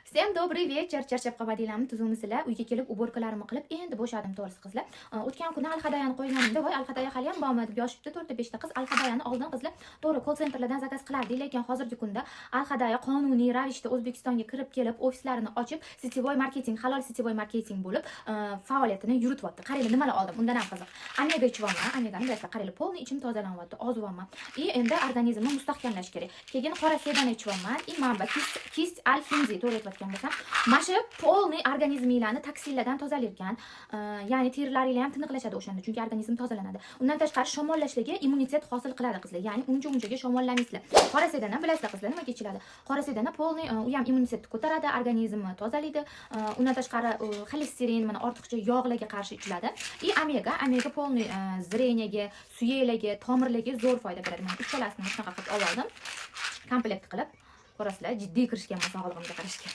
Всем добрый вечер. Charchab qolmadinglarmi? Tuzumsizlar. Uyga kelib uborkalarimni qilib, endi bo'shadim to'g'risi qizlar. O'tgan kuni alhadayani qo'yganimda, voy alhadaya hali ham bormi deb yoshibdi 4-5 ta qiz. Alhadayani oldin qizlar to'g'ri call centerlardan zakaz qilardik, lekin hozirgi kunda alhadaya qonuniy ravishda O'zbekistonga kirib kelib, ofislarini ochib, siteboy marketing, halol siteboy marketing bo'lib, faoliyatini yurityapti. Qaranglar nimalar oldim. Undan ham qiziq. Omega ichibman. Omegani bilasizlar, qaranglar, polni ichim tozalanyapti, ozuvaman. Endi organizmni mustahkamlash kerak. Keyin qora sedani ichibman. Mamba kis al-hindi to'g'ri aytayotgan bo'lsam, mana shu polniy organizminglarni toksinlardan tozalayotgan, ya'ni terilaringlar ham tiniqlashadi o'shanda, chunki organizm tozalanadi. Undan tashqari shamollashlarga immunitet hosil qiladi qizlar, ya'ni uncha-munchaga shamollamaysizlar. Qora sedana bilasizlar qizlar, nimaga ichiladi? Qora sedana polniy, u ham immunitetni ko'taradi, organizmni tozalaydi. Undan tashqari xolesterin, mana ortiqcha yog'larga qarshi ichiladi. Omega polniy zreniyaga, suyaklarga, tomirlarga zo'r foyda beradi. Men uchalasini shunaqa qilib oldim. Komplekt qilib, ko'rasizlar, jiddiy kirishganman sog'lig'imga qarashga.